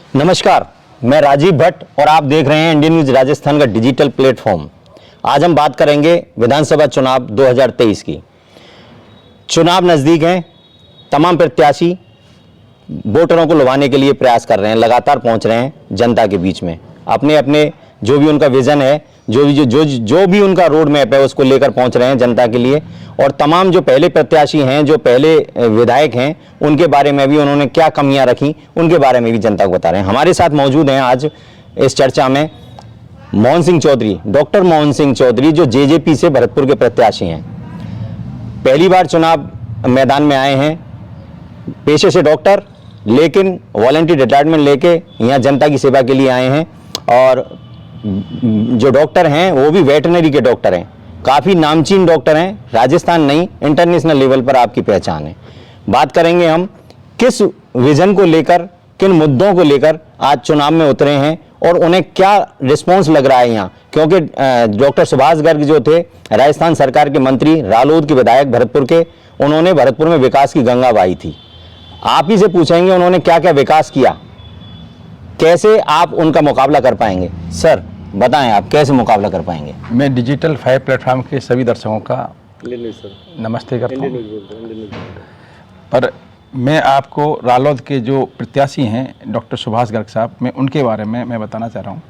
नमस्कार, मैं राजीव भट्ट और आप देख रहे हैं इंडियन न्यूज राजस्थान का डिजिटल प्लेटफॉर्म। आज हम बात करेंगे विधानसभा चुनाव 2023 की। चुनाव नज़दीक हैं, तमाम प्रत्याशी वोटरों को लुभाने के लिए प्रयास कर रहे हैं, लगातार पहुंच रहे हैं जनता के बीच में। अपने अपने जो भी उनका विजन है, जो भी उनका रोड मैप है, उसको लेकर पहुंच रहे हैं जनता के लिए। और तमाम जो पहले प्रत्याशी हैं, जो पहले विधायक हैं, उनके बारे में भी उन्होंने क्या कमियां रखी, उनके बारे में भी जनता को बता रहे हैं। हमारे साथ मौजूद हैं आज इस चर्चा में मोहन सिंह चौधरी, डॉक्टर मोहन सिंह चौधरी, जो जेजेपी से भरतपुर के प्रत्याशी हैं। पहली बार चुनाव मैदान में आए हैं, पेशे से डॉक्टर, लेकिन वॉलंटियर रिटायरमेंट लेके यहाँ जनता की सेवा के लिए आए हैं। और जो डॉक्टर हैं वो भी वेटरनरी के डॉक्टर हैं, काफ़ी नामचीन डॉक्टर हैं, राजस्थान नहीं इंटरनेशनल लेवल पर आपकी पहचान है। बात करेंगे हम किस विजन को लेकर, किन मुद्दों को लेकर आज चुनाव में उतरे हैं और उन्हें क्या रिस्पॉन्स लग रहा है यहाँ। क्योंकि डॉक्टर सुभाष गर्ग जो थे, राजस्थान सरकार के मंत्री, रालोद के विधायक भरतपुर के, उन्होंने भरतपुर में विकास की गंगा बहाई थी। आप ही से पूछेंगे उन्होंने क्या क्या विकास किया, कैसे आप उनका मुकाबला कर पाएंगे। सर बताएं, आप कैसे मुकाबला कर पाएंगे। मैं डिजिटल 5 प्लेटफॉर्म के सभी दर्शकों का नमस्ते करता हूँ। पर मैं आपको रालोद के जो प्रत्याशी हैं डॉक्टर सुभाष गर्ग साहब, मैं उनके बारे में मैं बताना चाह रहा हूँ।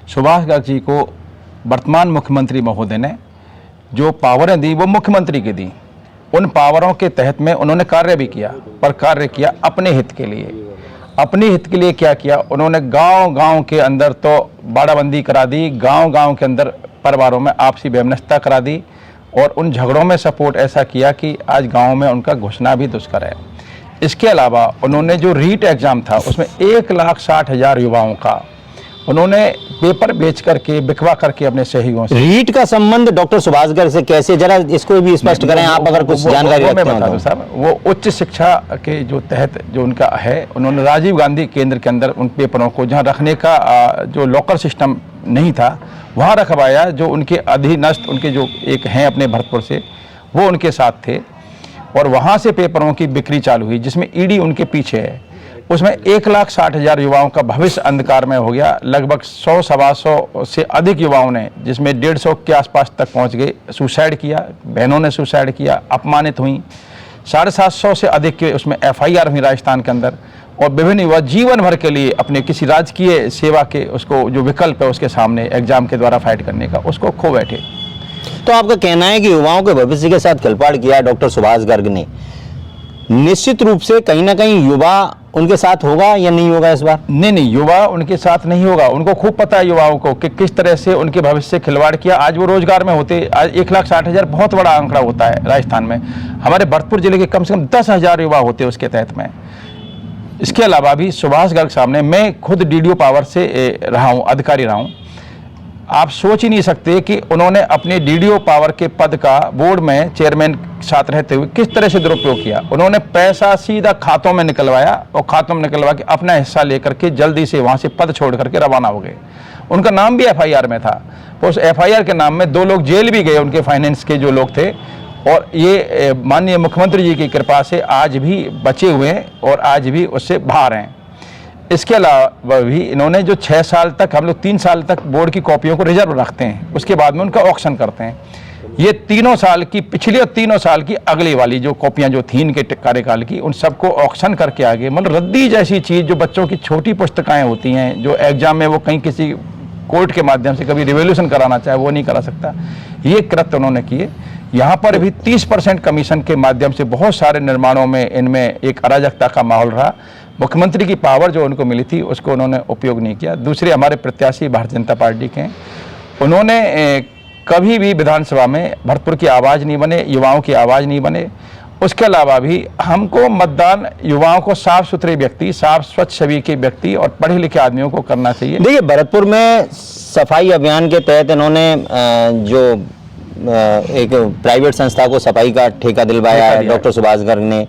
सुभाष गर्ग जी को वर्तमान मुख्यमंत्री महोदय ने जो पावरें दी वो मुख्यमंत्री की दी। उन पावरों के तहत में उन्होंने कार्य भी किया, पर कार्य किया अपने हित के लिए। अपने हित के लिए क्या किया, उन्होंने गांव-गांव के अंदर तो बाड़ाबंदी करा दी, गांव-गांव के अंदर परिवारों में आपसी वैमनस्यता करा दी और उन झगड़ों में सपोर्ट ऐसा किया कि आज गांव में उनका घुसना भी दुष्कर है। इसके अलावा उन्होंने जो रीट एग्ज़ाम था उसमें 1,60,000 युवाओं का उन्होंने पेपर बेच करके, बिकवा करके अपने सहयोगियों से। रीट का संबंध डॉक्टर सुभाष गर्ग से कैसे, जरा इसको भी स्पष्ट करें आप, अगर कुछ जानकारी रखते हैं तो। साहब, वो उच्च शिक्षा के जो तहत जो उनका है, उन्होंने राजीव गांधी केंद्र के अंदर उन पेपरों को जहाँ रखने का जो लॉकर सिस्टम नहीं था वहाँ रखवाया। जो उनके अधीनस्थ उनके जो एक हैं अपने भरतपुर से, वो उनके साथ थे और वहाँ से पेपरों की बिक्री चालू हुई, जिसमें ईडी उनके पीछे है। उसमें 1,60,000 युवाओं का भविष्य अंधकार में हो गया। लगभग 100-125 से अधिक युवाओं ने, जिसमें 150 के आसपास तक पहुंच गए, सुसाइड किया, बहनों ने सुसाइड किया, अपमानित हुई। 750 से अधिक के उसमें FIR हुई राजस्थान के अंदर। और विभिन्न युवा जीवन भर के लिए अपने किसी राजकीय सेवा के उसको जो विकल्प है उसके सामने एग्जाम के द्वारा फाइट करने का, उसको खो बैठे। तो आपका कहना है कि युवाओं के भविष्य के साथ खिलवाड़ किया डॉक्टर सुभाष गर्ग ने। निश्चित रूप से कहीं ना कहीं युवा उनके साथ होगा या नहीं होगा इस बार? नहीं, युवा उनके साथ नहीं होगा। उनको खूब पता है युवाओं को कि किस तरह से उनके भविष्य से खिलवाड़ किया। आज वो रोजगार में होते, आज 1,60,000 बहुत बड़ा आंकड़ा होता है राजस्थान में। हमारे भरतपुर जिले के कम से कम 10,000 युवा होते उसके तहत में। इसके अलावा भी सुभाष गर्ग साहब ने, मैं खुद DDO पावर से रहा हूँ, अधिकारी रहा हूँ। आप सोच ही नहीं सकते कि उन्होंने अपने DDO पावर के पद का बोर्ड में चेयरमैन साथ रहते हुए किस तरह से दुरुपयोग किया। उन्होंने पैसा सीधा खातों में निकलवाया और खातों में निकलवा के अपना हिस्सा लेकर के जल्दी से वहाँ से पद छोड़ करके रवाना हो गए। उनका नाम भी FIR में था। उस FIR के नाम में 2 लोग जेल भी गए, उनके फाइनेंस के जो लोग थे। और ये माननीय मुख्यमंत्री जी की कृपा से आज भी बचे हुए हैं और आज भी उससे बाहर हैं। इसके अलावा भी इन्होंने जो 6 साल तक, हम लोग 3 साल तक बोर्ड की कॉपियों को रिजर्व रखते हैं, उसके बाद में उनका ऑक्शन करते हैं। ये 3 साल की, पिछली और 3 साल की अगली वाली जो कॉपियां जो थी इनके कार्यकाल की, उन सबको ऑक्शन करके आगे, मतलब रद्दी जैसी चीज़, जो बच्चों की छोटी पुस्तकाएं होती हैं, जो एग्जाम में वो कहीं किसी कोर्ट के माध्यम से कभी रिवोल्यूशन कराना चाहे वो नहीं करा सकता, ये कृत्य उन्होंने किए। यहाँ पर भी 30% कमीशन के माध्यम से बहुत सारे निर्माणों में इनमें एक अराजकता का माहौल रहा। मुख्यमंत्री की पावर जो उनको मिली थी उसको उन्होंने उपयोग नहीं किया। दूसरे हमारे प्रत्याशी भारतीय जनता पार्टी के हैं, उन्होंने कभी भी विधानसभा में भरतपुर की आवाज़ नहीं बने, युवाओं की आवाज़ नहीं बने। उसके अलावा भी हमको मतदान युवाओं को साफ सुथरे व्यक्ति, साफ स्वच्छ छवि के व्यक्ति और पढ़े लिखे आदमियों को करना चाहिए। देखिए, भरतपुर में सफाई अभियान के तहत इन्होंने जो एक प्राइवेट संस्था को सफाई का ठेका दिलवाया है डॉक्टर सुभाष गर्ग ने,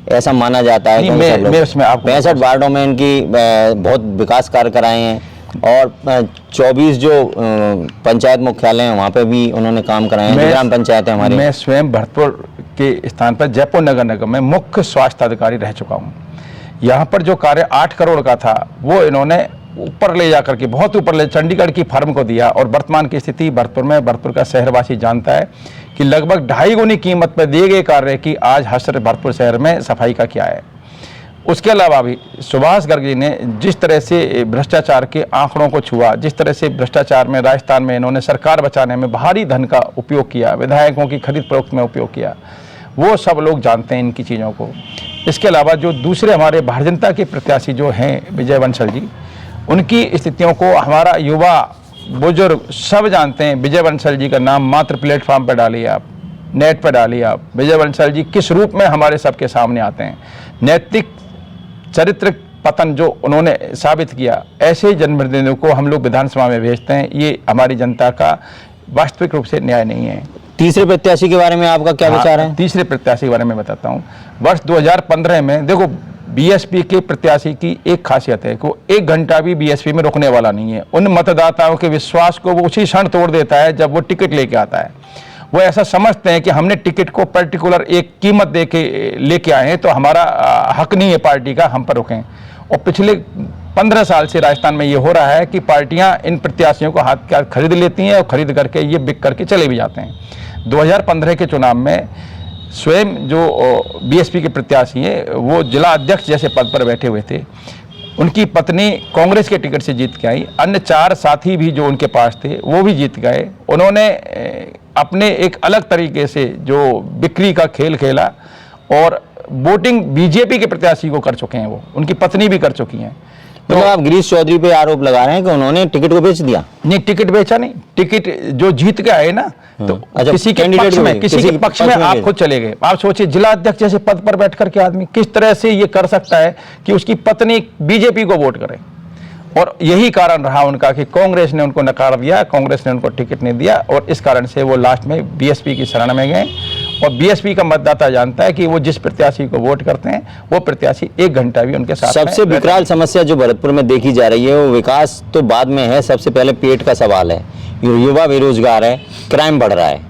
ऐसा माना जाता है। मैं उसमें 65 वार्डों में इनकी बहुत विकास कार्य कराए हैं और 24 जो पंचायत मुख्यालय हैं वहाँ पे भी उन्होंने काम कराए हैं, ग्राम पंचायत है हमारी। मैं स्वयं भरतपुर के स्थान पर जयपुर नगर निगम में मुख्य स्वास्थ्य अधिकारी रह चुका हूँ। यहाँ पर जो कार्य 8 करोड़ का था वो इन्होंने ऊपर ले जाकर के, बहुत ऊपर ले, चंडीगढ़ की फर्म को दिया। और वर्तमान की स्थिति भरतपुर में, भरतपुर का शहरवासी जानता है कि लगभग 2.5 गुनी कीमत पर दिए गए कार्य की आज हसर भरतपुर शहर में सफाई का क्या है। उसके अलावा भी सुभाष गर्ग जी ने जिस तरह से भ्रष्टाचार के आंकड़ों को छुआ, जिस तरह से भ्रष्टाचार में राजस्थान में इन्होंने सरकार बचाने में भारी धन का उपयोग किया, विधायकों की खरीद फरोख्त में उपयोग किया, वो सब लोग जानते हैं इनकी चीज़ों को। इसके अलावा जो दूसरे हमारे भारतीय जनता के प्रत्याशी जो हैं विजय बंसल जी, उनकी स्थितियों को हमारा युवा बुजुर्ग सब जानते हैं। विजय बंसल जी का नाम मात्र प्लेटफॉर्म पर डालिए, आप नेट पर डालिए, आप विजय बंसल जी किस रूप में हमारे सबके सामने आते हैं। नैतिक चरित्र पतन जो उन्होंने साबित किया, ऐसे जनप्रतिनिधियों को हम लोग विधानसभा में भेजते हैं, ये हमारी जनता का वास्तविक रूप से न्याय नहीं है। तीसरे प्रत्याशी के बारे में आपका क्या विचार है? तीसरे प्रत्याशी के बारे में बताता हूँ। वर्ष 2015 में देखो, बीएसपी के प्रत्याशी की एक खासियत है कि वो 1 घंटा भी बीएसपी में रुकने वाला नहीं है। उन मतदाताओं के विश्वास को वो उसी क्षण तोड़ देता है जब वो टिकट लेके आता है। वो ऐसा समझते हैं कि हमने टिकट को पर्टिकुलर एक कीमत दे के लेके आए हैं तो हमारा हक नहीं है पार्टी का, हम पर रुकें। और पिछले 15 साल से राजस्थान में ये हो रहा है कि पार्टियां इन प्रत्याशियों को हाथ के हाथ खरीद लेती हैं और खरीद करके ये बिक करके चले भी जाते हैं। 2015 के चुनाव में स्वयं जो बीएसपी के प्रत्याशी हैं वो जिला अध्यक्ष जैसे पद पर बैठे हुए थे, उनकी पत्नी कांग्रेस के टिकट से जीत के आई, अन्य 4 साथी भी जो उनके पास थे वो भी जीत गए। उन्होंने अपने एक अलग तरीके से जो बिक्री का खेल खेला और वोटिंग बीजेपी के प्रत्याशी को कर चुके हैं, वो उनकी पत्नी भी कर चुकी हैं। तो आप गिरीश चौधरी पे आरोप लगा रहे हैं कि उन्होंने टिकट को बेच दिया? नहीं, टिकट बेचा नहीं, टिकट जो जीत के आए ना, तो अच्छा, किसी के पक्ष में, किसी के पक्ष में आप खुद चले गए। आप सोचिए, जिला अध्यक्ष जैसे पद पर बैठ करके आदमी किस तरह से ये कर सकता है कि उसकी पत्नी बीजेपी को वोट करे। और यही कारण रहा उनका कि कांग्रेस ने उनको नकार दिया, कांग्रेस ने उनको टिकट नहीं दिया और इस कारण से वो लास्ट में बीएसपी की शरण में गए। और बीएसपी का मतदाता जानता है कि वो जिस प्रत्याशी को वोट करते हैं वो प्रत्याशी 1 घंटा भी उनके साथ। सबसे विकराल समस्या जो भरतपुर में देखी जा रही है वो विकास तो बाद में है, सबसे पहले पेट का सवाल है। युवा बेरोजगार है, क्राइम बढ़ रहा है,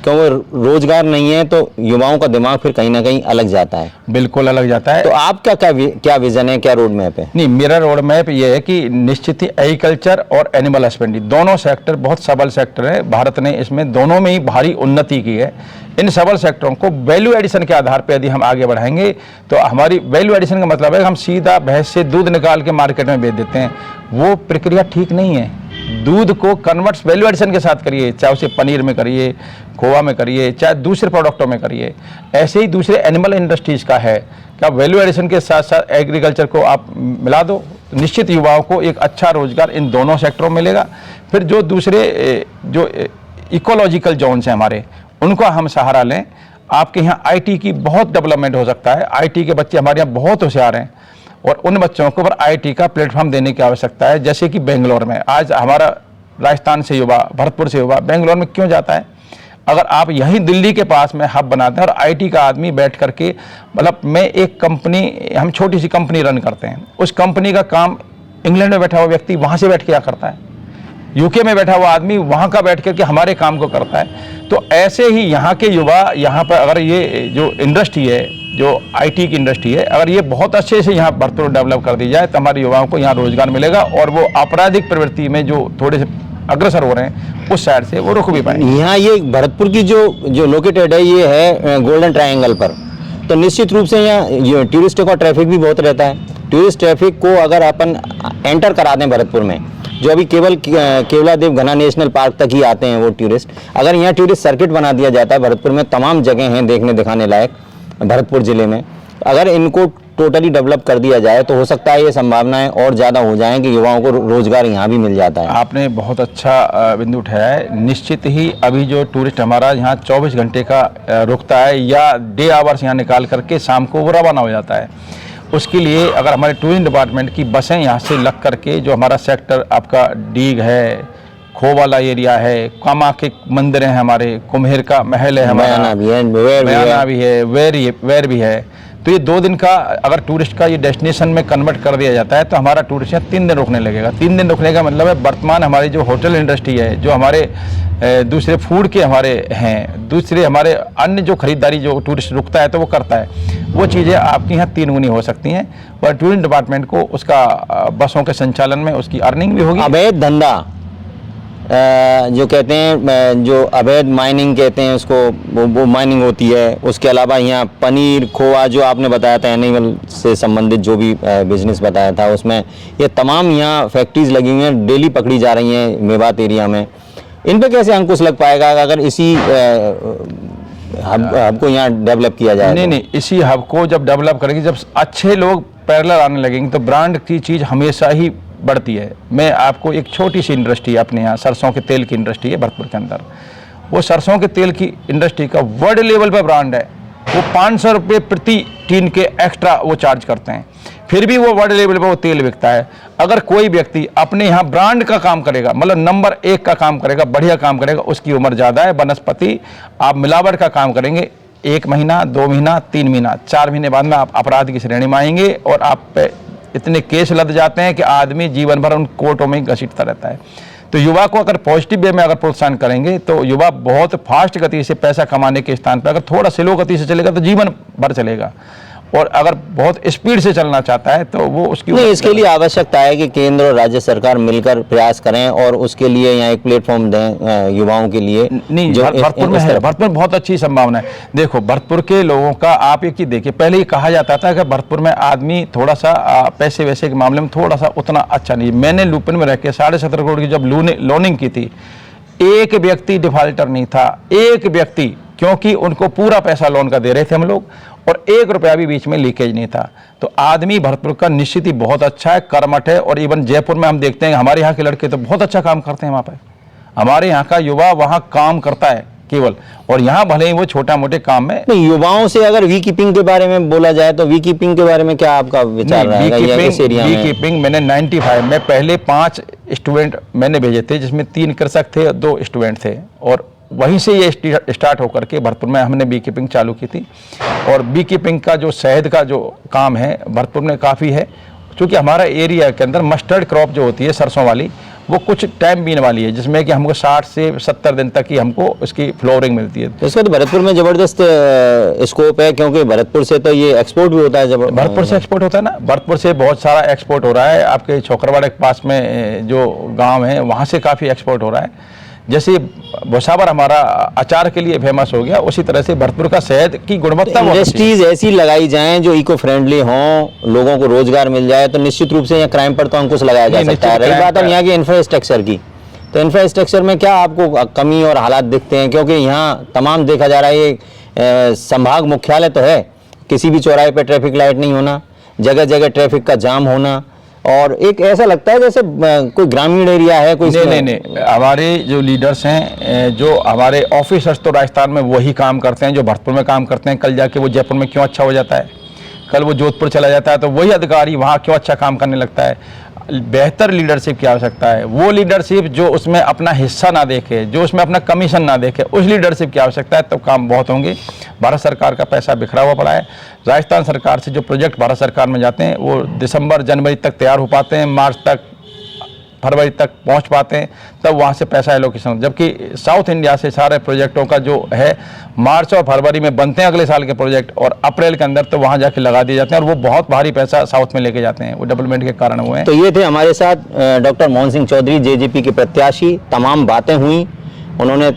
क्योंकि रोजगार नहीं है तो युवाओं का दिमाग फिर कहीं ना कहीं अलग जाता है। बिल्कुल अलग जाता है। तो आपका क्या विजन है, क्या रोड मैप है? नहीं, मेरा रोड मैप ये है कि निश्चित ही एग्रीकल्चर और एनिमल हस्बेंड्री दोनों सेक्टर बहुत सबल सेक्टर है। भारत ने इसमें दोनों में ही भारी उन्नति की है। इन सबल सेक्टरों को वैल्यू एडिशन के आधार पर यदि हम आगे बढ़ाएंगे तो हमारी वैल्यू एडिशन का मतलब है कि हम सीधा भैंस से दूध निकाल के मार्केट में बेच देते हैं, वो प्रक्रिया ठीक नहीं है। दूध को कन्वर्ट्स वैल्यू एडिशन के साथ करिए, चाहे उसे पनीर में करिए, खोआ में करिए, चाहे दूसरे प्रोडक्टों में करिए। ऐसे ही दूसरे एनिमल इंडस्ट्रीज का है कि आप वैल्यू एडिशन के साथ साथ एग्रीकल्चर को आप मिला दो, निश्चित युवाओं को एक अच्छा रोजगार इन दोनों सेक्टरों में मिलेगा। फिर जो दूसरे जो इकोलॉजिकल जोन्स हैं हमारे, उनको हम सहारा लें। आपके यहाँ आईटी की बहुत डेवलपमेंट हो सकता है। आईटी के बच्चे हमारे यहाँ बहुत होशियार हैं और उन बच्चों को पर आईटी का प्लेटफॉर्म देने की आवश्यकता है। जैसे कि बेंगलोर में आज हमारा राजस्थान से युवा, भरतपुर से युवा बेंगलोर में क्यों जाता है? अगर आप यहीं दिल्ली के पास में हब बनाते हैं और आईटी का आदमी बैठ करके, मतलब मैं एक कंपनी, हम छोटी सी कंपनी रन करते हैं, उस कंपनी का काम इंग्लैंड में बैठा हुआ व्यक्ति वहाँ से बैठ के क्या करता है, यूके में बैठा हुआ आदमी वहाँ का बैठ करके हमारे काम को करता है। तो ऐसे ही यहाँ के युवा यहाँ पर अगर ये जो इंडस्ट्री है, जो आईटी की इंडस्ट्री है, अगर ये बहुत अच्छे से यहाँ भरतपुर डेवलप कर दी जाए तो हमारे युवाओं को यहाँ रोजगार मिलेगा और वो आपराधिक प्रवृत्ति में जो थोड़े से अग्रसर हो रहे हैं उस साइड से वो रुक भी पाएंगे। यहाँ ये भरतपुर की जो लोकेटेड है ये है गोल्डन ट्रायंगल पर, तो निश्चित रूप से यहाँ टूरिस्टों का ट्रैफिक भी बहुत रहता है। टूरिस्ट ट्रैफिक को अगर अपन एंटर करा दें भरतपुर में, जो अभी केवल केवलादेव घना नेशनल पार्क तक ही आते हैं वो टूरिस्ट, अगर यहाँ टूरिस्ट सर्किट बना दिया जाता है, भरतपुर में तमाम जगह हैं देखने दिखाने लायक भरतपुर जिले में, अगर इनको टोटली डेवलप कर दिया जाए तो हो सकता है ये संभावनाएं और ज़्यादा हो जाएं कि युवाओं को रोजगार यहाँ भी मिल जाता है। आपने बहुत अच्छा बिंदु उठाया है। निश्चित ही अभी जो टूरिस्ट हमारा यहाँ 24 घंटे का रुकता है या डे आवर्स यहाँ निकाल करके शाम को वो रवाना हो जाता है, उसके लिए अगर हमारे टूरिज्म डिपार्टमेंट की बसें यहाँ से लग करके, जो हमारा सेक्टर आपका डीग है, खो वाला एरिया है, कामा के मंदिर हैं हमारे, कुम्हेर का महल है हमारा, बयाना भी है, वेर भी है, तो ये 2 दिन का अगर टूरिस्ट का ये डेस्टिनेशन में कन्वर्ट कर दिया जाता है तो हमारा टूरिस्ट यहाँ 3 दिन रुकने लगेगा। 3 दिन रुकने का मतलब है वर्तमान हमारी जो होटल इंडस्ट्री है, जो हमारे दूसरे फूड के हमारे हैं, दूसरे हमारे अन्य जो खरीदारी जो टूरिस्ट रुकता है तो वो करता है, वो चीज़ें आपकी यहाँ 3 गुनी हो सकती हैं। और टूरिज्म डिपार्टमेंट को उसका बसों के संचालन में उसकी अर्निंग भी होगी। अवैध धंधा जो कहते हैं, जो अवैध माइनिंग कहते हैं उसको, वो माइनिंग होती है। उसके अलावा यहाँ पनीर, खोआ जो आपने बताया था, एनिमल से संबंधित जो भी बिजनेस बताया था, उसमें ये तमाम यहाँ फैक्ट्रीज लगी हुई हैं, डेली पकड़ी जा रही हैं मेवात एरिया में। इन पे कैसे अंकुश लग पाएगा अगर इसी हब को यहाँ डेवलप किया जाए? नहीं, इसी हब को जब डेवलप करेंगे, जब अच्छे लोग पैरेलल आने लगेंगे तो ब्रांड की चीज़ हमेशा ही बढ़ती है। मैं आपको एक छोटी सी इंडस्ट्री अपने यहाँ सरसों के तेल की इंडस्ट्री है भरतपुर के अंदर, वो सरसों के तेल की इंडस्ट्री का वर्ल्ड लेवल पे ब्रांड है। वो 500 रुपये प्रति टीन के एक्स्ट्रा वो चार्ज करते हैं, फिर भी वो वर्ल्ड लेवल पे वो तेल बिकता है। अगर कोई व्यक्ति अपने यहाँ ब्रांड का काम करेगा, मतलब नंबर 1 का काम करेगा, बढ़िया काम करेगा, उसकी उम्र ज़्यादा है। बनस्पति आप मिलावट का काम करेंगे, 1 महीना, 2 महीना, 3 महीना, 4 महीने बाद में आप अपराध की श्रेणी में आएंगे और आप पे इतने केस लद जाते हैं कि आदमी जीवन भर उन कोर्टों में घसीटता रहता है। तो युवा को अगर पॉजिटिव वे में अगर प्रोत्साहन करेंगे तो युवा बहुत फास्ट गति से पैसा कमाने के स्थान पर अगर थोड़ा स्लो गति से चलेगा तो जीवन भर चलेगा, और अगर बहुत स्पीड से चलना चाहता है तो वो उसकी नहीं, इसके लिए आवश्यकता है कि केंद्र और राज्य सरकार मिलकर प्रयास करें और उसके लिए यहाँ एक प्लेटफॉर्म दें युवाओं के लिए। नहीं, भरतपुर में है, भरतपुर में बहुत अच्छी संभावना है। देखो भरतपुर के लोगों का आप एक चीज देखिए, पहले ये कहा जाता था कि भरतपुर में आदमी थोड़ा सा पैसे वैसे के मामले में थोड़ा सा उतना अच्छा नहीं। मैंने लुपिन में रह के 17.5 करोड़ की जब लोनिंग की थी, एक व्यक्ति डिफॉल्टर नहीं था, एक व्यक्ति, क्योंकि उनको पूरा पैसा लोन का दे रहे थे हम लोग और 1 रुपया भी बीच में लीकेज नहीं था। तो आदमी भरतपुर का निश्चित ही बहुत अच्छा है, कर्मठ है। और इवन जयपुर में हम देखते हैं हमारे यहाँ के लड़के तो बहुत अच्छा काम करते हैं वहाँ पर, हमारे यहाँ का युवा वहाँ काम करता है केवल, और यहाँ भले ही वो छोटा मोटे काम में। नहीं, युवाओं से अगर वी कीपिंग के बारे में बोला जाए तो वी कीपिंग के बारे में क्या आपका विचार रहेगा? वी कीपिंग मैंने 95 में पहले 5 स्टूडेंट मैंने भेजे थे, जिसमें 3 कृषक थे और 2 स्टूडेंट थे, और वहीं से ये स्टार्ट होकर के भरतपुर में हमने बी कीपिंग चालू की थी। और बी कीपिंग का जो शहद का जो काम है भरतपुर में काफ़ी है, क्योंकि हमारा एरिया के अंदर मस्टर्ड क्रॉप जो होती है सरसों वाली, वो कुछ टाइम बीन वाली है, जिसमें कि हमको 60 से 70 दिन तक ही हमको उसकी फ्लोरिंग मिलती है। तो इसका तो भरतपुर में जबरदस्त स्कोप है, क्योंकि भरतपुर से तो ये एक्सपोर्ट भी होता है। भरतपुर से एक्सपोर्ट होता है ना, भरतपुर से बहुत सारा एक्सपोर्ट हो रहा है। आपके छोकरवाड़ा के पास में जो गाँव है वहाँ से काफ़ी एक्सपोर्ट हो रहा है। जैसे भुसावर हमारा अचार के लिए फेमस हो गया, उसी तरह से भरतपुर का शहद की गुणवत्ता। इंडस्ट्रीज ऐसी लगाई जाएं जो इको फ्रेंडली हों, लोगों को रोजगार मिल जाए, तो निश्चित रूप से यहाँ क्राइम पर तो अंकुश लगाया जा सकता है। रही बात अब यहाँ के इंफ्रास्ट्रक्चर की, तो इंफ्रास्ट्रक्चर में क्या आपको कमी और हालात दिखते हैं? क्योंकि यहाँ तमाम देखा जा रहा है, ये संभाग मुख्यालय तो है, किसी भी चौराहे पर ट्रैफिक लाइट नहीं होना, जगह जगह ट्रैफिक का जाम होना, और एक ऐसा लगता है जैसे कोई ग्रामीण एरिया है कोई। नहीं, हमारे जो लीडर्स हैं, जो हमारे ऑफिसर्स तो राजस्थान में वही काम करते हैं जो भरतपुर में काम करते हैं। कल जाके वो जयपुर में क्यों अच्छा हो जाता है, कल वो जोधपुर चला जाता है, तो वही अधिकारी वहाँ क्यों अच्छा काम करने लगता है? बेहतर लीडरशिप की आवश्यकता है। वो लीडरशिप जो उसमें अपना हिस्सा ना देखे, जो उसमें अपना कमीशन ना देखे, उस लीडरशिप की आवश्यकता है, तो काम बहुत होंगे। भारत सरकार का पैसा बिखरा हुआ पड़ा है। राजस्थान सरकार से जो प्रोजेक्ट भारत सरकार में जाते हैं वो दिसंबर जनवरी तक तैयार हो पाते हैं, मार्च तक फरवरी तक पहुंच पाते हैं, तब वहां से पैसा एलोकेशन। जबकि साउथ इंडिया से सारे प्रोजेक्टों का जो है मार्च और फरवरी में बनते हैं अगले साल के प्रोजेक्ट, और अप्रैल के अंदर तो वहां जाके लगा दिए जाते हैं, और वो बहुत भारी पैसा साउथ में लेके जाते हैं, वो डेवलपमेंट के कारण हुए हैं। तो ये थे हमारे साथ डॉक्टर मोहन सिंह चौधरी, जेजेपी के प्रत्याशी। तमाम बातें हुई, उन्होंने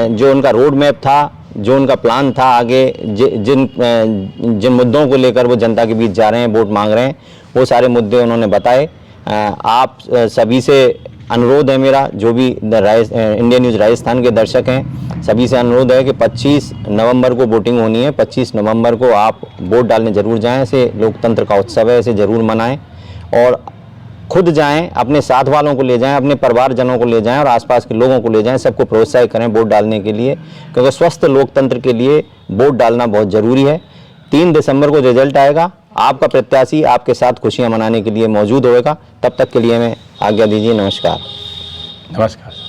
जो उनका रोड मैप था, जो उनका प्लान था आगे, जिन मुद्दों को लेकर वो जनता के बीच जा रहे हैं, वोट मांग रहे हैं, वो सारे मुद्दे उन्होंने बताए। आप सभी से अनुरोध है मेरा, जो भी इंडियन न्यूज़ राजस्थान के दर्शक हैं, सभी से अनुरोध है कि 25 नवंबर को वोटिंग होनी है। 25 नवंबर को आप वोट डालने ज़रूर जाएं। इसे लोकतंत्र का उत्सव है, इसे ज़रूर मनाएं, और खुद जाएं, अपने साथ वालों को ले जाएं, अपने परिवारजनों को ले जाएं, और आसपास के लोगों को ले जाएं। सबको प्रोत्साहित करें वोट डालने के लिए, क्योंकि स्वस्थ लोकतंत्र के लिए वोट डालना बहुत ज़रूरी है। 3 दिसंबर को रिजल्ट आएगा, आपका प्रत्याशी आपके साथ खुशियां मनाने के लिए मौजूद होगा। तब तक के लिए मैं आज्ञा दीजिए। नमस्कार। नमस्कार।